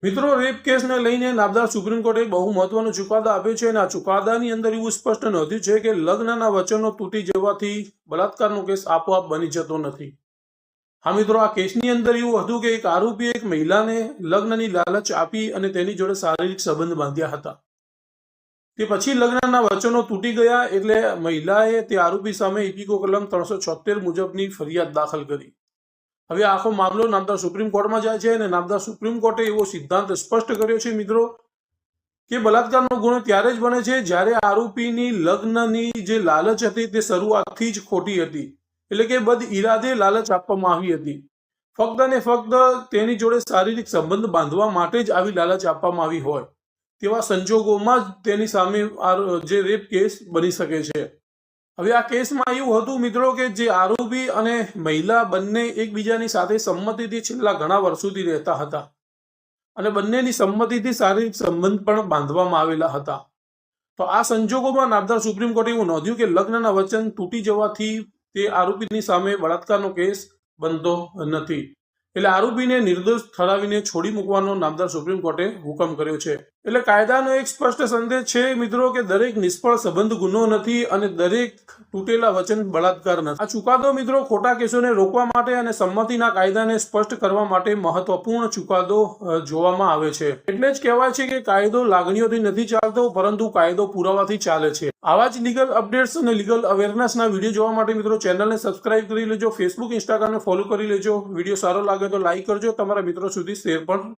મિત્રો, રેપ કેસને લઈને નામદાર સુપ્રીમ કોર્ટે બહુ મહત્વનો ચુકાદો આપ્યો છે અને આ ચુકાદાની અંદર એવું સ્પષ્ટ નોંધ્યું છે કે લગ્નના વચનો તૂટી જવાથી બલાત્કારનો કેસ આપોઆપ બની જતો નથી. હા મિત્રો, આ કેસની અંદર એવું હતું કે એક આરોપીએ એક મહિલાને લગ્નની લાલચ આપી અને તેની જોડે શારીરિક સંબંધ બાંધ્યા હતા. તે પછી લગ્નના વચનો તૂટી ગયા એટલે મહિલાએ તે આરોપી સામે ઇપીકો કલમ 376 મુજબની ફરિયાદ દાખલ કરી. હવે આખો મામલો નામદાર સુપ્રીમ કોર્ટમાં જાય છે અને નામદાર સુપ્રીમ કોર્ટે એવો સિદ્ધાંત સ્પષ્ટ કર્યો છે મિત્રો કે બલાત્કારનો ગુનો ત્યારે જ બને છે જ્યારે આરોપીની લગ્નની જે લાલચ હતી તે શરૂઆતથી જ ખોટી હતી, એટલે કે બદ ઇરાદે લાલચ આપવામાં આવી હતી. ફક્ત ને ફક્ત તેની જોડે શારીરિક સંબંધ બાંધવા માટે જ આવી લાલચ આપવામાં આવી હોય તેવા સંજોગોમાં જ તેની સામે જે રેપ કેસ બની શકે છે. હવે આ કેસમાં એવું હતું મિત્રો કે જે આરોપી અને મહિલા બંને એકબીજાની સાથે સંમતિથી છેલ્લા ઘણા વર્ષોથી રહેતા હતા અને બંનેની સંમતિથી શારીરિક સંબંધ પણ બાંધવામાં આવેલા હતા. તો આ સંજોગોમાં નામદાર સુપ્રીમ કોર્ટે એવું નોંધ્યું કે લગ્નના વચન તૂટી જવાથી તે આરોપીની સામે બળાત્કારનો કેસ બનતો નથી, એટલે આરોપીને નિર્દોષ ઠરાવીને છોડી મૂકવાનો નામદાર સુપ્રીમ કોર્ટે હુકમ કર્યો છે. એટલે કાયદાનો એક સ્પષ્ટ સંદેશ છે મિત્રો કે દરેક નિષ્ફળ સંબંધ ગુનો નથી અને દરેક તૂટેલા વચન બળાત્કાર નથી. આ ચુકાદો મિત્રો ખોટા કેસોને રોકવા માટે અને સંમતિના કાયદાને સ્પષ્ટ કરવા માટે મહત્વપૂર્ણ ચુકાદો જોવામાં આવે છે. એટલે જ કહેવાય છે કે કાયદો લાગણીઓથી નથી ચાલતો, પરંતુ કાયદો પુરાવાથી ચાલે છે. આવા જ લીગલ અપડેટ્સ અને લીગલ અવેરનેસના વિડીયો જોવા માટે મિત્રો ચેનલને સબસ્ક્રાઇબ કરી લેજો, ફેસબુક ઇન્સ્ટાગ્રામને ફોલો કરી લેજો. વિડીયો સારો લાગે તો લાઈક કરજો, તમારા મિત્રો સુધી શેર પણ